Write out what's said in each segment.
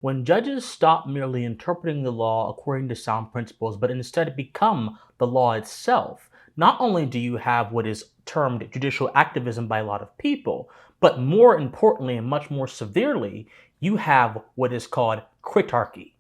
When judges stop merely interpreting the law according to sound principles, but instead become the law itself, not only do you have what is termed judicial activism by a lot of people, but more importantly and much more severely, you have what is called Kritarchy.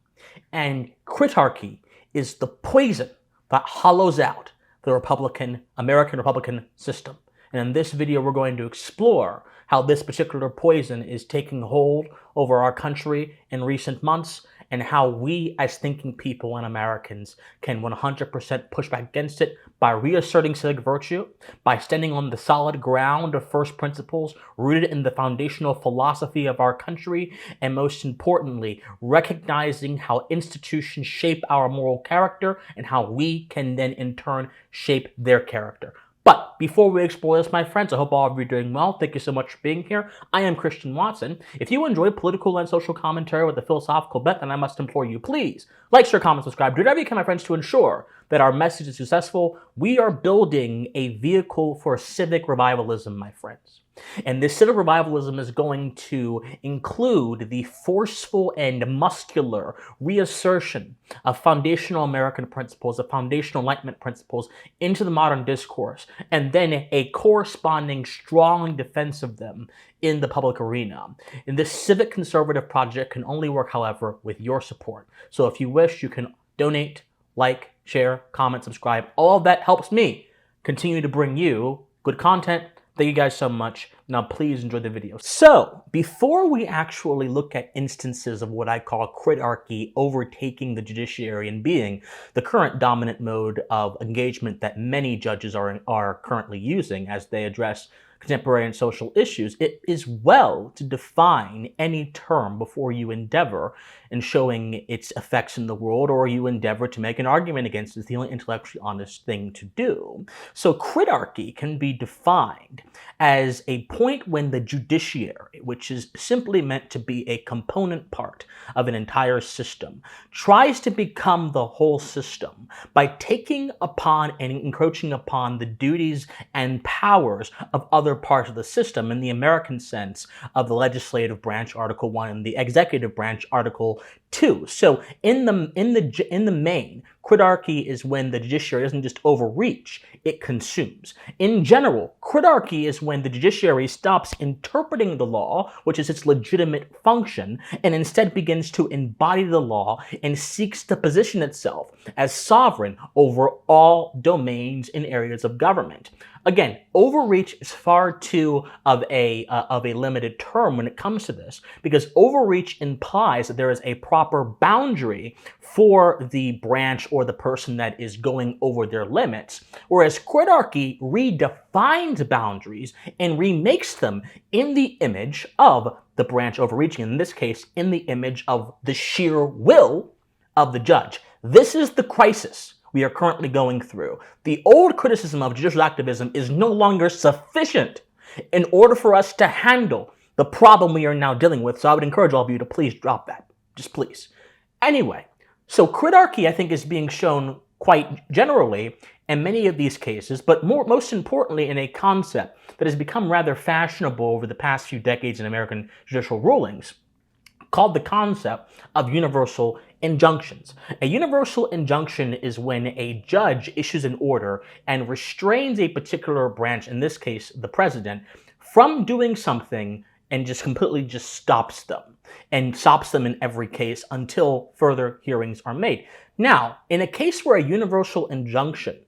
And Kritarchy is the poison that hollows out the American Republican system. And in this video, we're going to explore how this particular poison is taking hold over our country in recent months, and how we as thinking people and Americans can 100% push back against it by reasserting civic virtue, by standing on the solid ground of first principles rooted in the foundational philosophy of our country, and most importantly, recognizing how institutions shape our moral character and how we can then in turn shape their character. But before we explore this, my friends, I hope all of you are doing well. Thank you so much for being here. I am Christian Watson. If you enjoy political and social commentary with a philosophical bent, then I must implore you, please like, share, comment, subscribe, do whatever you can, my friends, to ensure that our message is successful. We are building a vehicle for civic revivalism, my friends. And this civic revivalism is going to include the forceful and muscular reassertion of foundational American principles, of foundational Enlightenment principles into the modern discourse, and then a corresponding strong defense of them in the public arena. And this civic conservative project can only work, however, with your support. So if you wish, you can donate, like, share, comment, subscribe. All of that helps me continue to bring you good content. Thank you guys so much. Now please enjoy the video. So before we actually look at instances of what I call Kritarchy overtaking the judiciary and being the current dominant mode of engagement that many judges are currently using as they address contemporary and social issues, it is well to define any term before you endeavor in showing its effects in the world, or you endeavor to make an argument against it. It's the only intellectually honest thing to do. So Kritarchy can be defined as a point when the judiciary, which is simply meant to be a component part of an entire system, tries to become the whole system by taking upon and encroaching upon the duties and powers of other parts of the system, in the American sense of the legislative branch, Article 1, and the executive branch, Article 2. So in the main, Kritarchy is when the judiciary doesn't just overreach, it consumes. In general, Kritarchy is when the judiciary stops interpreting the law, which is its legitimate function, and instead begins to embody the law and seeks to position itself as sovereign over all domains and areas of government. Again, overreach is far too of a limited term when it comes to this, because overreach implies that there is a proper boundary for the branch or the person that is going over their limits, whereas Kritarchy redefines boundaries and remakes them in the image of the branch overreaching, in this case, in the image of the sheer will of the judge. This is the crisis we are currently going through. The old criticism of judicial activism is no longer sufficient in order for us to handle the problem we are now dealing with. So I would encourage all of you to please drop that. Just please. Anyway, so Kritarchy, I think, is being shown quite generally in many of these cases, but most importantly in a concept that has become rather fashionable over the past few decades in American judicial rulings, called the concept of universal injunctions. A universal injunction is when a judge issues an order and restrains a particular branch, in this case the president, from doing something and just completely just stops them, and stops them in every case until further hearings are made. Now, in a case where a universal injunction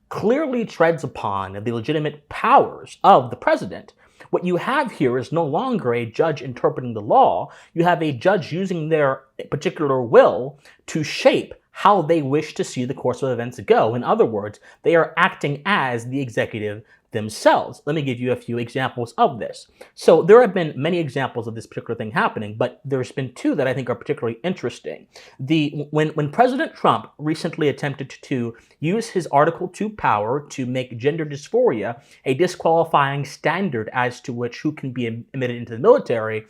clearly treads upon the legitimate powers of the president, what you have here is no longer a judge interpreting the law. You have a judge using their particular will to shape how they wish to see the course of events go. In other words, they are acting as the executive themselves. Let me give you a few examples of this. So there have been many examples of this particular thing happening, but there's been two that I think are particularly interesting. When President Trump recently attempted to use his Article 2 power to make gender dysphoria a disqualifying standard as to who can be admitted into the military,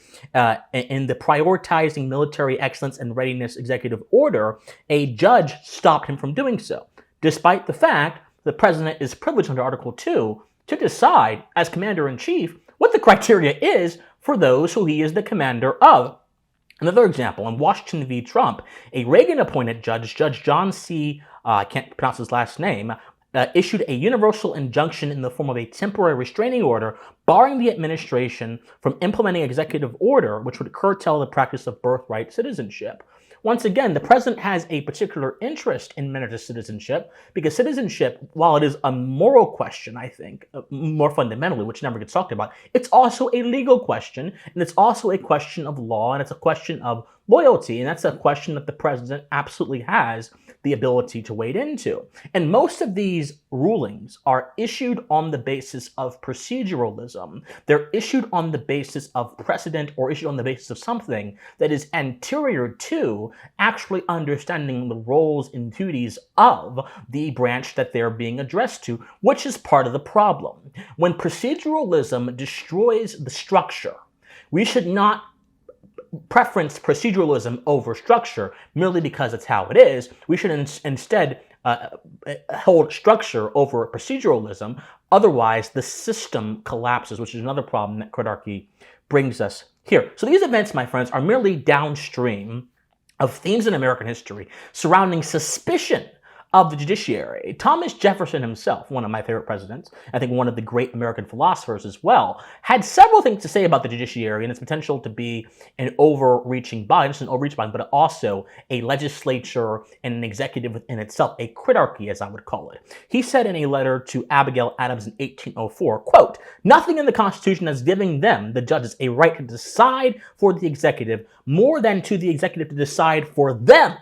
in the prioritizing military excellence and readiness executive order, a judge stopped him from doing so, despite the fact the president is privileged under Article 2 to decide, as commander-in-chief, what the criteria is for those who he is the commander of. Another example, in Washington v. Trump, a Reagan-appointed judge, Judge John C., I can't pronounce his last name, issued a universal injunction in the form of a temporary restraining order barring the administration from implementing executive order which would curtail the practice of birthright citizenship. Once again, the president has a particular interest in matters of citizenship because citizenship, while it is a moral question, I think, more fundamentally, which never gets talked about, it's also a legal question, and it's also a question of law, and it's a question of loyalty, and that's a question that the president absolutely has the ability to wade into. And most of these rulings are issued on the basis of proceduralism. They're issued on the basis of precedent or issued on the basis of something that is anterior to actually understanding the roles and duties of the branch that they're being addressed to, which is part of the problem. When proceduralism destroys the structure, we should not preference proceduralism over structure merely because it's how it is. We should instead hold structure over proceduralism. Otherwise, the system collapses, which is another problem that Kritarchy brings us here. So these events, my friends, are merely downstream of themes in American history surrounding suspicion of the judiciary. Thomas Jefferson himself, one of my favorite presidents, I think one of the great American philosophers as well, had several things to say about the judiciary and its potential to be an overreaching body, not just an overreaching body, but also a legislature and an executive within itself, a Kritarchy, as I would call it. He said in a letter to Abigail Adams in 1804, quote, "Nothing in the Constitution is giving them, the judges, a right to decide for the executive more than to the executive to decide for them.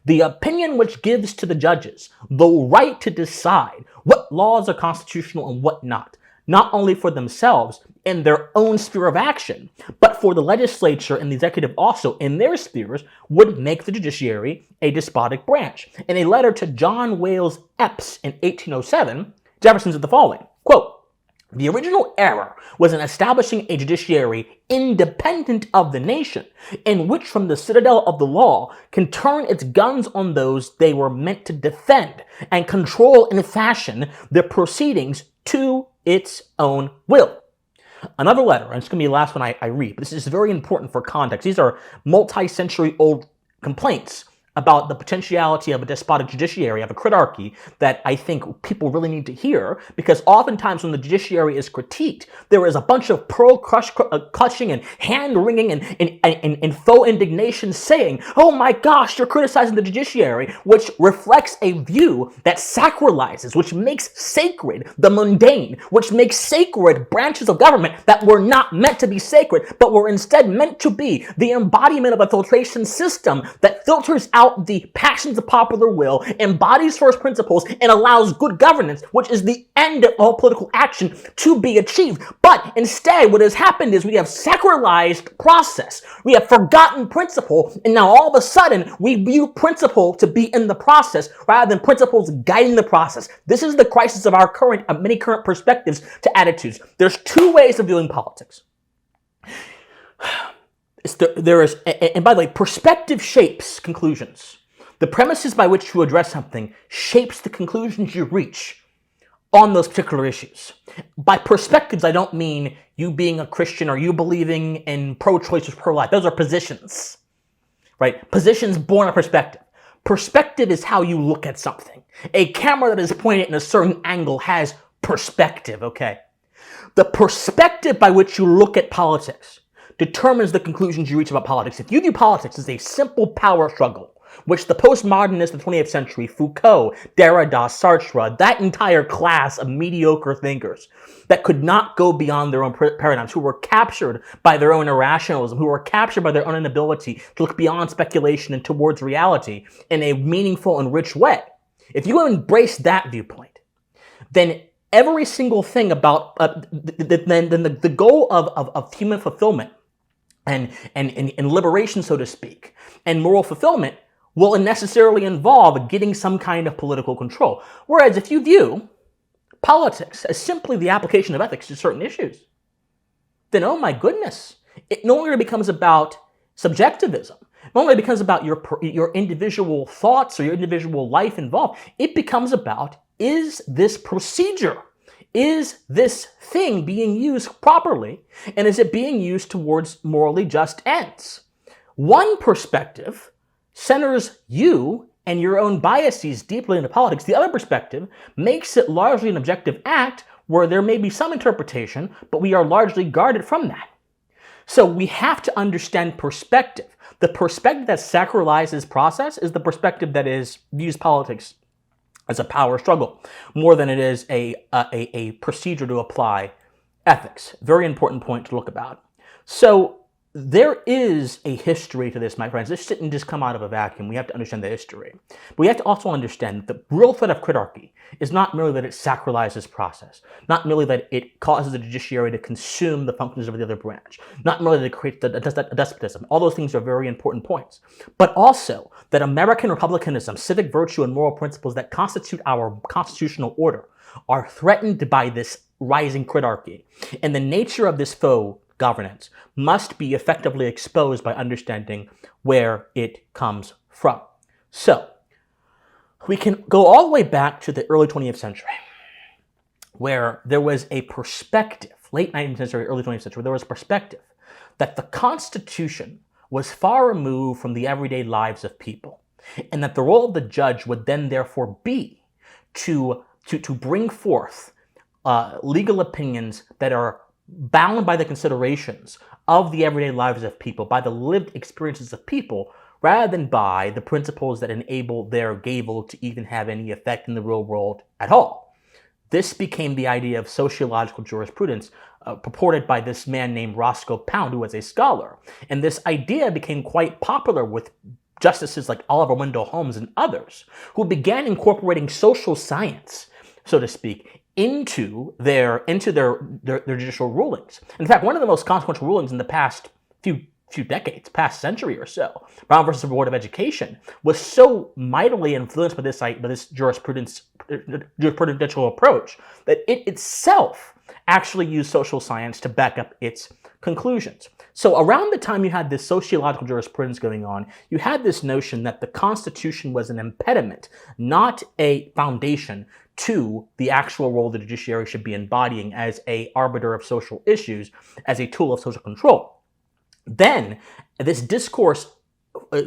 The opinion which gives to the judges the right to decide what laws are constitutional and what not only for themselves in their own sphere of action, but for the legislature and the executive also in their spheres, would make the judiciary a despotic branch." In a letter to John Wales Epps in 1807, Jefferson said the following, quote, "The original error was in establishing a judiciary independent of the nation, in which from the citadel of the law can turn its guns on those they were meant to defend, and control and fashion the proceedings to its own will." Another letter, and it's going to be the last one I read, but this is very important for context. These are multi-century old complaints about the potentiality of a despotic judiciary, of a Kritarchy, that I think people really need to hear, because oftentimes when the judiciary is critiqued, there is a bunch of pearl clutching and hand-wringing and faux indignation saying, "Oh my gosh, you're criticizing the judiciary," which reflects a view that sacralizes, which makes sacred the mundane, which makes sacred branches of government that were not meant to be sacred, but were instead meant to be the embodiment of a filtration system that filters out the passions of popular will, embodies first principles, and allows good governance, which is the end of all political action, to be achieved. But instead, what has happened is we have sacralized process. We have forgotten principle, and now all of a sudden, we view principle to be in the process rather than principles guiding the process. This is the crisis of our many current perspectives to attitudes. There's two ways of viewing politics. And by the way, perspective shapes conclusions. The premises by which you address something shapes the conclusions you reach on those particular issues. By perspectives, I don't mean you being a Christian or you believing in pro-choice or pro-life. Those are positions, right? Positions born of perspective. Perspective is how you look at something. A camera that is pointed in a certain angle has perspective, okay? The perspective by which you look at politics determines the conclusions you reach about politics. If you view politics as a simple power struggle, which the postmodernists of the 20th century, Foucault, Derrida, Sartre, that entire class of mediocre thinkers that could not go beyond their own paradigms, who were captured by their own irrationalism, who were captured by their own inability to look beyond speculation and towards reality in a meaningful and rich way. If you embrace that viewpoint, then every single thing about the goal of human fulfillment and liberation, so to speak, and moral fulfillment will necessarily involve getting some kind of political control. Whereas if you view politics as simply the application of ethics to certain issues, then oh my goodness, it no longer becomes about subjectivism. It no longer becomes about your individual thoughts or your individual life involved. It becomes about, is this procedure, is this thing being used properly, and is it being used towards morally just ends? One perspective centers you and your own biases deeply into politics. The other perspective makes it largely an objective act where there may be some interpretation, but we are largely guarded from that. So we have to understand perspective. The perspective that sacralizes process is the perspective that views politics as a power struggle more than it is a procedure to apply ethics. Very important point to look about. So there is a history to this, my friends. This didn't just come out of a vacuum. We have to understand the history. But we have to also understand that the real threat of Kritarchy is not merely that it sacralizes process, not merely that it causes the judiciary to consume the functions of the other branch, not merely that it creates a despotism. All those things are very important points. But also that American republicanism, civic virtue, and moral principles that constitute our constitutional order are threatened by this rising Kritarchy. And the nature of this foe governance must be effectively exposed by understanding where it comes from. So, we can go all the way back to the early 20th century, where there was a perspective, late 19th century, early 20th century, there was a perspective that the Constitution was far removed from the everyday lives of people, and that the role of the judge would then therefore be to bring forth legal opinions that are bound by the considerations of the everyday lives of people, by the lived experiences of people, rather than by the principles that enable their gable to even have any effect in the real world at all. This became the idea of sociological jurisprudence, purported by this man named Roscoe Pound, who was a scholar. And this idea became quite popular with justices like Oliver Wendell Holmes and others, who began incorporating social science, so to speak, into their judicial rulings. In fact, one of the most consequential rulings in the past few decades, past century or so, Brown versus the Board of Education, was so mightily influenced by this jurisprudential approach that it itself actually used social science to back up its conclusions. So around the time you had this sociological jurisprudence going on, you had this notion that the Constitution was an impediment, not a foundation, to the actual role the judiciary should be embodying as an arbiter of social issues, as a tool of social control. Then this discourse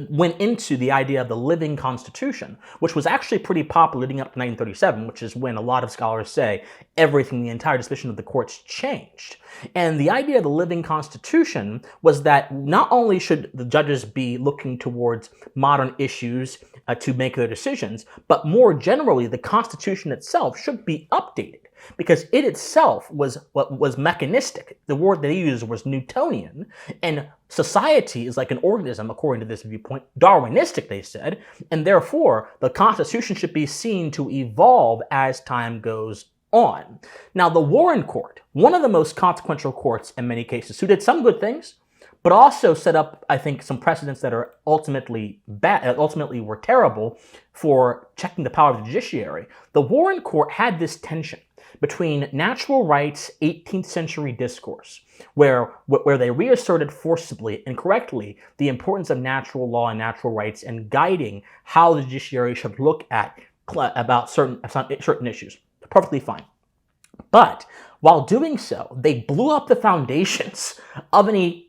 went into the idea of the living constitution, which was actually pretty popular leading up to 1937, which is when a lot of scholars say everything, the entire disposition of the courts changed. And the idea of the living constitution was that not only should the judges be looking towards modern issues to make their decisions, but more generally, the Constitution itself should be updated, because it itself was mechanistic. The word they used was Newtonian, and society is like an organism, according to this viewpoint, Darwinistic, they said, and therefore the Constitution should be seen to evolve as time goes on. Now, the Warren Court, one of the most consequential courts in many cases, who did some good things, but also set up, I think, some precedents that are ultimately were terrible for checking the power of the judiciary. The Warren Court had this tension between natural rights 18th century discourse, where they reasserted forcibly and correctly the importance of natural law and natural rights and guiding how the judiciary should look at about certain issues. Perfectly fine. But while doing so, they blew up the foundations of any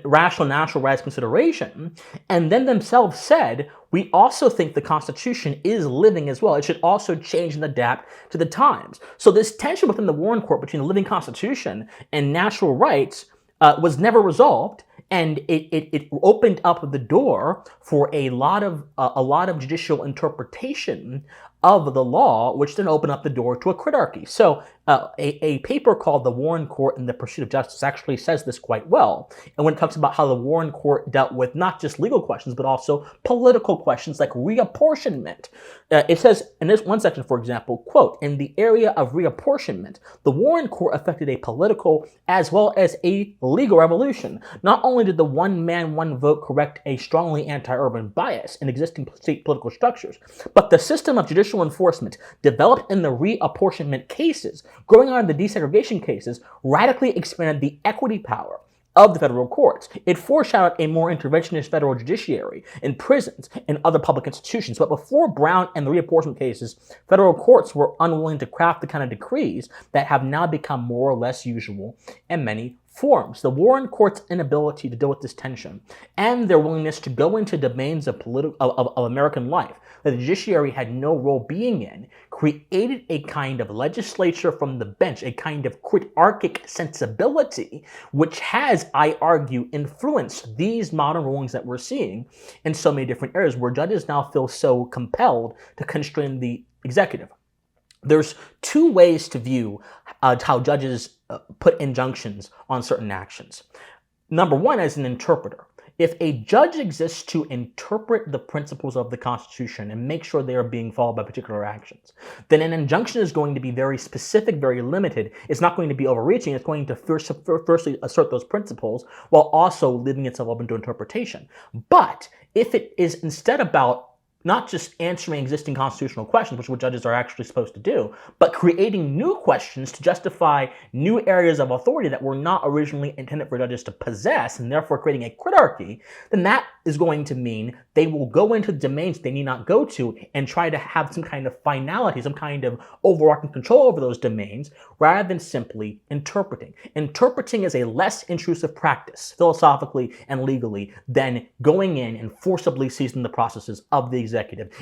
rational natural rights consideration, and then themselves said, we also think the Constitution is living as well. It should also change and adapt to the times. So this tension within the Warren Court between the living Constitution and natural rights was never resolved, and it opened up the door for a lot of judicial interpretation of the law, which then opened up the door to a Kritarchy. So a paper called The Warren Court and the Pursuit of Justice actually says this quite well. And when it talks about how the Warren Court dealt with not just legal questions, but also political questions like reapportionment. It says in this one section, for example, quote, in the area of reapportionment, the Warren Court effected a political as well as a legal revolution. Not only did the one man, one vote correct a strongly anti-urban bias in existing state political structures, but the system of judicial enforcement developed in the reapportionment cases, growing out of the desegregation cases, radically expanded the equity power of the federal courts. It foreshadowed a more interventionist federal judiciary in prisons and other public institutions. But before Brown and the reapportionment cases, federal courts were unwilling to craft the kind of decrees that have now become more or less usual in many forms the Warren Court's inability to deal with this tension and their willingness to go into domains of American life that the judiciary had no role being in, created a kind of legislature from the bench, a kind of Kritarchic sensibility, which has, I argue, influenced these modern rulings that we're seeing in so many different areas where judges now feel so compelled to constrain the executive. There's two ways to view how judges put injunctions on certain actions. Number one, as an interpreter. If a judge exists to interpret the principles of the Constitution and make sure they are being followed by particular actions, then an injunction is going to be very specific, very limited. It's not going to be overreaching. It's going to firstly assert those principles while also leaving itself open to interpretation. But if it is instead about not just answering existing constitutional questions, which is what judges are actually supposed to do, but creating new questions to justify new areas of authority that were not originally intended for judges to possess, and therefore creating a Kritarchy, then that is going to mean they will go into domains they need not go to and try to have some kind of finality, some kind of overarching control over those domains, rather than simply interpreting. Interpreting is a less intrusive practice, philosophically and legally, than going in and forcibly seizing the processes of the executive.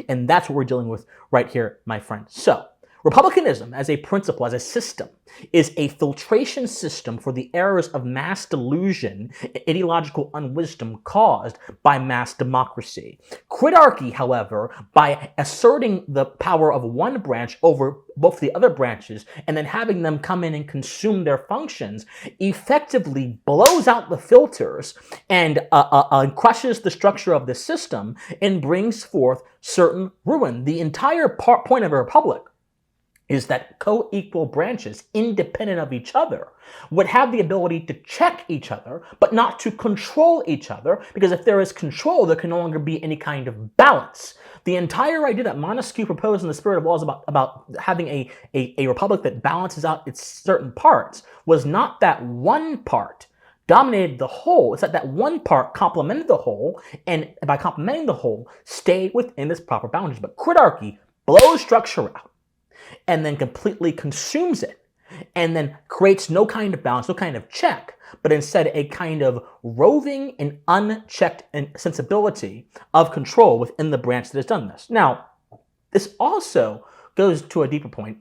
And that's what we're dealing with right here, my friend. So, Republicanism as a principle, as a system, is a filtration system for the errors of mass delusion and ideological unwisdom caused by mass democracy. Kritarchy, however, by asserting the power of one branch over both the other branches and then having them come in and consume their functions, effectively blows out the filters and crushes the structure of the system and brings forth certain ruin. The entire point of a republic is that co-equal branches, independent of each other, would have the ability to check each other, but not to control each other, because if there is control, there can no longer be any kind of balance. The entire idea that Montesquieu proposed in the Spirit of Law is about having a republic that balances out its certain parts was not that one part dominated the whole. It's that one part complemented the whole, and by complementing the whole, stayed within its proper boundaries. But Kritarchy blows structure out and then completely consumes it, and then creates no kind of balance, no kind of check, but instead a kind of roving and unchecked sensibility of control within the branch that has done this. Now, this also goes to a deeper point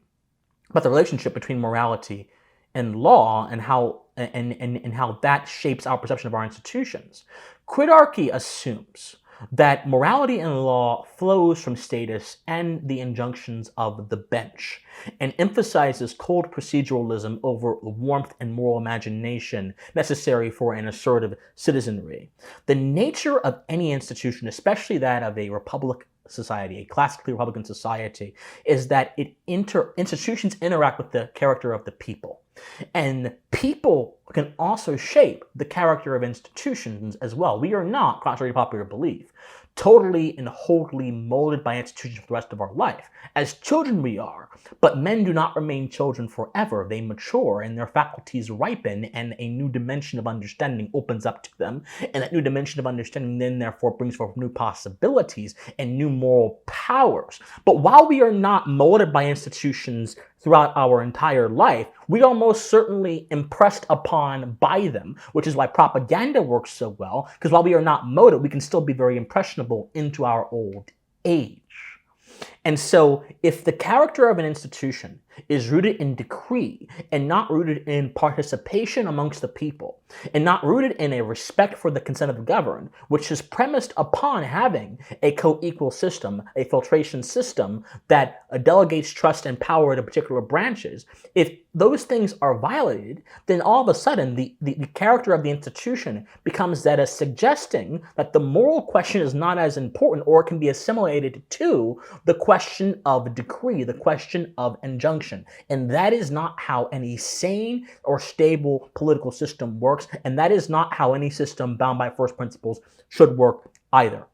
about the relationship between morality and law and how that shapes our perception of our institutions. Kritarchy assumes that morality and law flows from status and the injunctions of the bench, and emphasizes cold proceduralism over the warmth and moral imagination necessary for an assertive citizenry. The nature of any institution, especially that of a republic society, a classically Republican society, is that institutions interact with the character of the people. And people can also shape the character of institutions as well. We are not, contrary to popular belief, totally and wholly molded by institutions for the rest of our life. As children we are, but men do not remain children forever. They mature and their faculties ripen, and a new dimension of understanding opens up to them. And that new dimension of understanding then therefore brings forth new possibilities and new moral powers. But while we are not molded by institutions throughout our entire life, we are most certainly impressed upon by them, which is why propaganda works so well, because while we are not molded, we can still be very impressionable into our old age. And so if the character of an institution is rooted in decree and not rooted in participation amongst the people, and not rooted in a respect for the consent of the governed, which is premised upon having a co-equal system, a filtration system that delegates trust and power to particular branches, if those things are violated, then all of a sudden the character of the institution becomes that as suggesting that the moral question is not as important, or it can be assimilated to the question of decree, the question of injunction. And that is not how any sane or stable political system works, and that is not how any system bound by first principles should work either.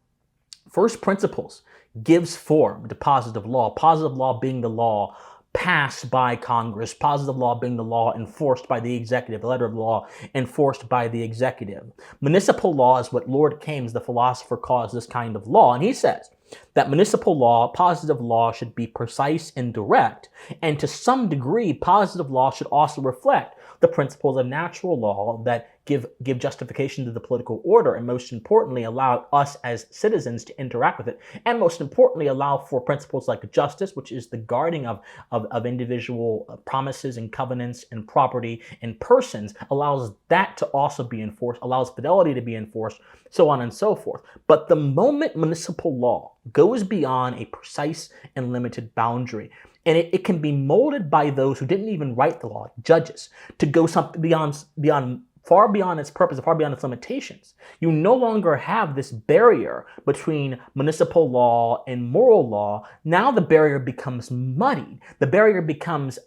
First principles gives form to positive law being the law passed by Congress, positive law being the law enforced by the executive, the letter of law enforced by the executive. Municipal law is what Lord Keynes, the philosopher, calls this kind of law, and he says that municipal law, positive law, should be precise and direct, and to some degree, positive law should also reflect the principles of natural law that give justification to the political order, and most importantly, allow us as citizens to interact with it, and most importantly, allow for principles like justice, which is the guarding of individual promises and covenants and property and persons, allows that to also be enforced, allows fidelity to be enforced, so on and so forth. But the moment municipal law goes beyond a precise and limited boundary, and it can be molded by those who didn't even write the law, judges, to go something far beyond its purpose, far beyond its limitations. You no longer have this barrier between municipal law and moral law. Now the barrier becomes muddied. The barrier becomes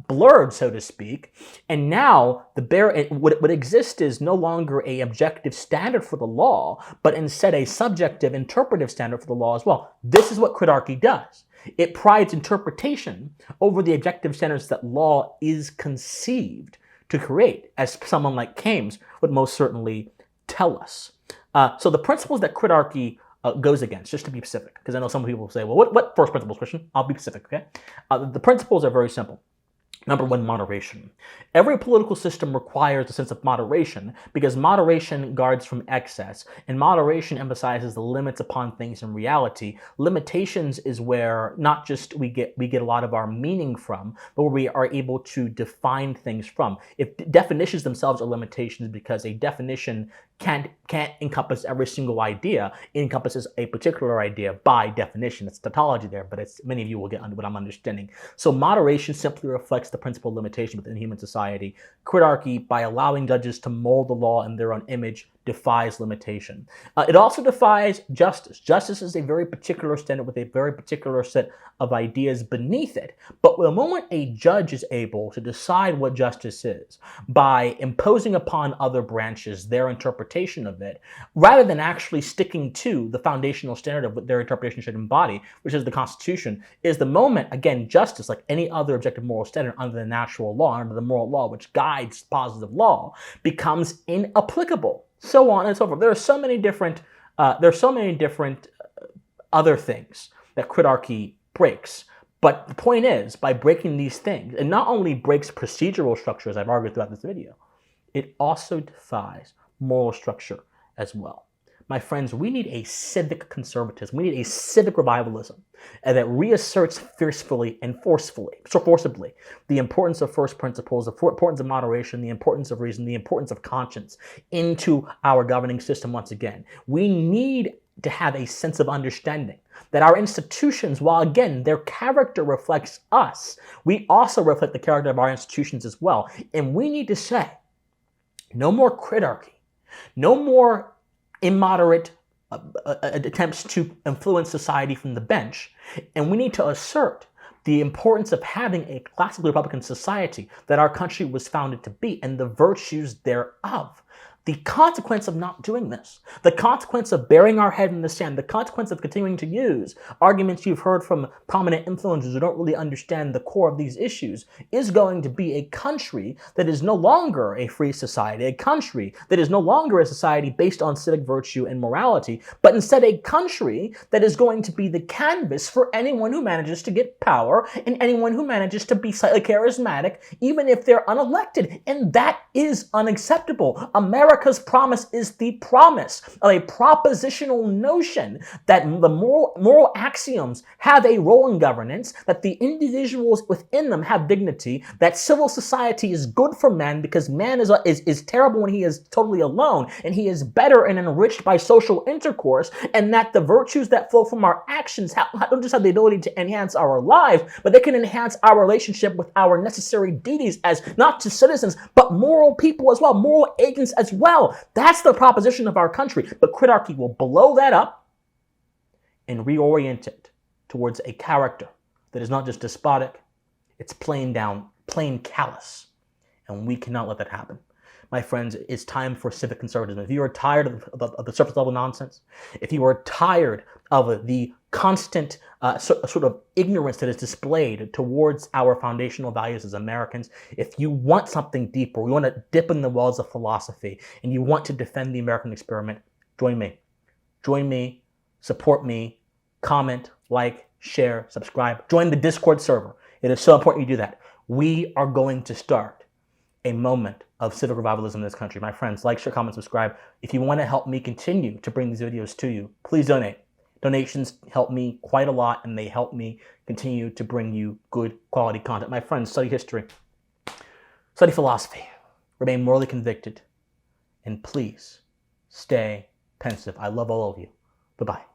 blurred, so to speak. And now the barrier, what exists is no longer a objective standard for the law, but instead a subjective, interpretive standard for the law as well. This is what Kritarchy does. It prides interpretation over the objective standards that law is conceived to create, as someone like Kames would most certainly tell us. So the principles that Kritarchy goes against, just to be specific, because I know some people say, well, what first principles, Christian? I'll be specific, okay? The principles are very simple. Number one, moderation. Every political system requires a sense of moderation because moderation guards from excess, and moderation emphasizes the limits upon things in reality. Limitations is where not just we get a lot of our meaning from, but where we are able to define things from. If definitions themselves are limitations because a definition can't encompass every single idea, it encompasses a particular idea by definition. It's tautology there, but many of you will get under what I'm understanding. So moderation simply reflects the principle of limitation within human society. Kritarchy, by allowing judges to mold the law in their own image, defies limitation. It also defies justice. Justice is a very particular standard with a very particular set of ideas beneath it. But the moment a judge is able to decide what justice is by imposing upon other branches their interpretation of it, rather than actually sticking to the foundational standard of what their interpretation should embody, which is the Constitution, is the moment, again, justice, like any other objective moral standard under the natural law, under the moral law, which guides positive law, becomes inapplicable. So on and so forth. There are so many different other things that Kritarchy breaks. But the point is, by breaking these things, it not only breaks procedural structure, as I've argued throughout this video, it also defies moral structure as well. My friends, we need a civic conservatism. We need a civic revivalism that reasserts forcefully the importance of first principles, the importance of moderation, the importance of reason, the importance of conscience into our governing system once again. We need to have a sense of understanding that our institutions, while again, their character reflects us, we also reflect the character of our institutions as well. And we need to say, no more Kritarchy, no more immoderate attempts to influence society from the bench, and we need to assert the importance of having a classically Republican society that our country was founded to be and the virtues thereof. The consequence of not doing this, the consequence of burying our head in the sand, the consequence of continuing to use arguments you've heard from prominent influencers who don't really understand the core of these issues, is going to be a country that is no longer a free society, a country that is no longer a society based on civic virtue and morality, but instead a country that is going to be the canvas for anyone who manages to get power and anyone who manages to be slightly charismatic, even if they're unelected. And that is unacceptable. America's promise is the promise of a propositional notion that the moral axioms have a role in governance, that the individuals within them have dignity, that civil society is good for man because man is terrible when he is totally alone, and he is better and enriched by social intercourse, and that the virtues that flow from our actions don't just have the ability to enhance our lives, but they can enhance our relationship with our necessary duties as not just citizens, but moral people as well, moral agents as well. That's the proposition of our country. But Kritarchy will blow that up and reorient it towards a character that is not just despotic, it's plain callous. And we cannot let that happen. My friends, it's time for civic conservatism. If you are tired of the surface level nonsense, if you are tired of the constant sort of ignorance that is displayed towards our foundational values as Americans, if you want something deeper, you want to dip in the wells of philosophy, and you want to defend the American experiment, join me. Join me, support me, comment, like, share, subscribe, join the Discord server. It is so important you do that. We are going to start a moment of civic revivalism in this country. My friends, like, share, comment, subscribe. If you want to help me continue to bring these videos to you, please donate. Donations help me quite a lot, and they help me continue to bring you good quality content. My friends, study history, study philosophy, remain morally convicted, and please stay pensive. I love all of you. Bye-bye.